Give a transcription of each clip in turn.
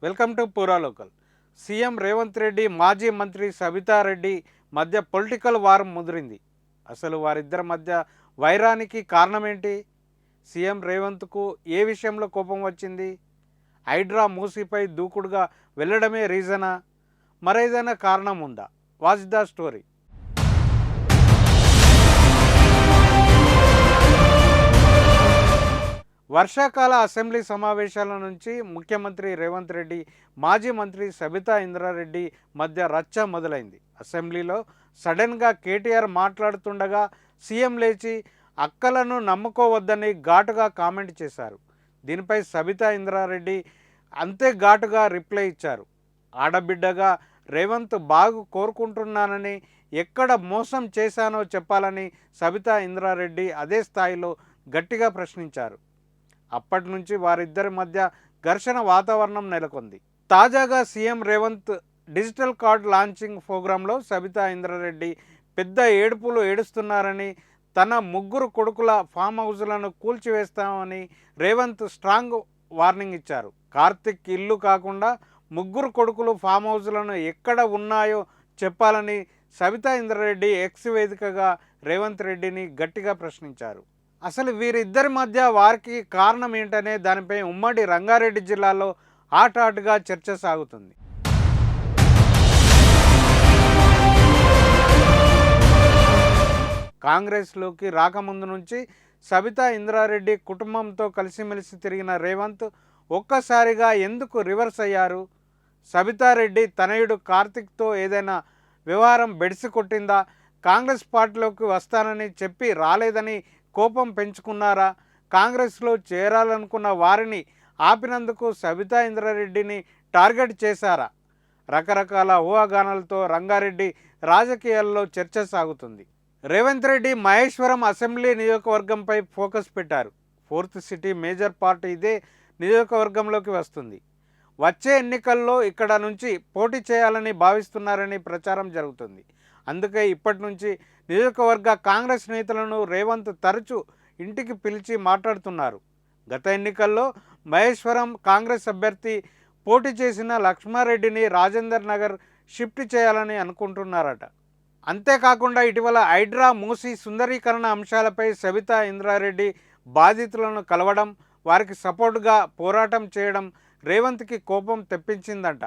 Welcome to పూరా local. CM Revanth Reddy మాజీ మంత్రి సబితారెడ్డి మధ్య పొలిటికల్ వార్ ముదిరింది. అసలు వారిద్దరి మధ్య వైరానికి కారణం ఏంటి? సీఎం రేవంత్కు ఏ విషయంలో కోపం వచ్చింది? హైడ్రా మూసీపై దూకుడుగా వెళ్ళడమే రీజనా? మరేదైనా కారణం ఉందా? Watch the story. వర్షాకాల అసెంబ్లీ సమావేశాల నుంచి ముఖ్యమంత్రి రేవంత్ రెడ్డి మాజీ మంత్రి సబితా ఇంద్రారెడ్డి మధ్య రచ్చ మొదలైంది. అసెంబ్లీలో సడన్గా కేటీఆర్ మాట్లాడుతుండగా సీఎం లేచి అక్కలను నమ్ముకోవద్దని ఘాటుగా కామెంట్ చేశారు. దీనిపై సబితా ఇంద్రారెడ్డి అంతే ఘాటుగా రిప్లై ఇచ్చారు. ఆడబిడ్డగా రేవంత్ బాగు కోరుకుంటున్నానని, ఎక్కడ మోసం చేశానో చెప్పాలని సబితా ఇంద్రారెడ్డి అదే స్థాయిలో గట్టిగా ప్రశ్నించారు. అప్పటి నుంచి వారిద్దరి మధ్య ఘర్షణ వాతావరణం నెలకొంది. తాజాగా CM Revanth digital card launching ప్రోగ్రాంలో సబితా ఇంద్రారెడ్డి పెద్ద ఏడుపులు ఏడుస్తున్నారని, తన ముగ్గురు కొడుకుల ఫామ్ హౌస్లను కూల్చివేస్తామని రేవంత్ స్ట్రాంగ్ వార్నింగ్ ఇచ్చారు. కార్తిక్ ఇల్లు కాకుండా ముగ్గురు కొడుకులు ఫామ్ హౌస్లను ఎక్కడ ఉన్నాయో చెప్పాలని సబితా ఇంద్రారెడ్డి ఎక్స్ వేదికగా రేవంత్ రెడ్డిని గట్టిగా ప్రశ్నించారు. అసలు వీరిద్దరి మధ్య వారికి కారణం ఏంటనే దానిపై ఉమ్మడి రంగారెడ్డి జిల్లాలో హాట్గా చర్చ సాగుతుంది. కాంగ్రెస్లోకి రాకముందు నుంచి సబితా ఇంద్రారెడ్డి కుటుంబంతో కలిసిమెలిసి తిరిగిన రేవంత్ ఒక్కసారిగా ఎందుకు రివర్స్ అయ్యారు? సబితారెడ్డి తనయుడు కార్తిక్తో ఏదైనా వ్యవహారం బెడిసి కొట్టిందా? కాంగ్రెస్ పార్టీలోకి వస్తానని చెప్పి రాలేదని కోపం పెంచుకున్నారా? కాంగ్రెస్లో చేరాలనుకున్న వారిని ఆపినందుకు సబితా ఇంద్రారెడ్డిని టార్గెట్ చేశారా? రకరకాల ఊహాగానాలతో రంగారెడ్డి రాజకీయాల్లో చర్చ సాగుతుంది. రేవంత్ రెడ్డి మహేశ్వరం అసెంబ్లీ నియోజకవర్గంపై ఫోకస్ పెట్టారు. ఫోర్త్ సిటీ మేజర్ పార్టీ ఇదే నియోజకవర్గంలోకి వస్తుంది. వచ్చే ఎన్నికల్లో ఇక్కడ నుంచి పోటీ చేయాలని భావిస్తున్నారని ప్రచారం జరుగుతుంది. అందుకే ఇప్పటి నుంచి నియోజకవర్గ కాంగ్రెస్ నేతలను రేవంత్ తరచూ ఇంటికి పిలిచి మాట్లాడుతున్నారు. గత ఎన్నికల్లో మహేశ్వరం కాంగ్రెస్ అభ్యర్థి పోటీ చేసిన లక్ష్మారెడ్డిని రాజేందర్ నగర్ షిఫ్ట్ చేయాలని అనుకుంటున్నారట. అంతేకాకుండా ఇటీవల హైడ్రా మూసీ సుందరీకరణ అంశాలపై సబితా ఇంద్రారెడ్డి బాధితులను కలవడం, వారికి సపోర్టుగా పోరాటం చేయడం రేవంత్కి కోపం తెప్పించిందంట.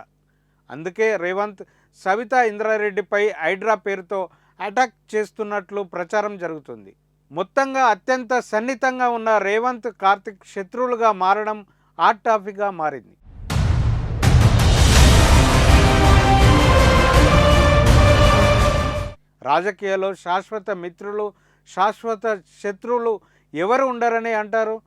అందుకే రేవంత్ సబితా ఇంద్రారెడ్డిపై హైడ్రా పేరుతో అటాక్ చేస్తున్నట్లు ప్రచారం జరుగుతుంది. మొత్తంగా అత్యంత సన్నిహితంగా ఉన్న రేవంత్ కార్తిక్ శత్రువులుగా మారడం హాట్ టాపిక్గా మారింది. రాజకీయాల్లో శాశ్వత మిత్రులు, శాశ్వత శత్రువులు ఎవరు ఉండరని అంటారు.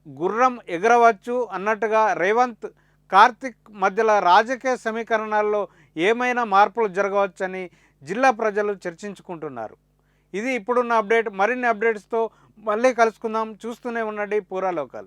గుర్రం ఎగరవచ్చు అన్నట్టుగా రేవంత్ కార్తిక్ మధ్యలో రాజకీయ సమీకరణాల్లో ఏమైనా మార్పులు జరగవచ్చని జిల్లా ప్రజలు చర్చించుకుంటున్నారు. ఇది ఇప్పుడున్న అప్డేట్. మరిన్ని అప్డేట్స్తో మళ్ళీ కలుసుకుందాం. చూస్తూనే ఉండండి పూరా లోకల్.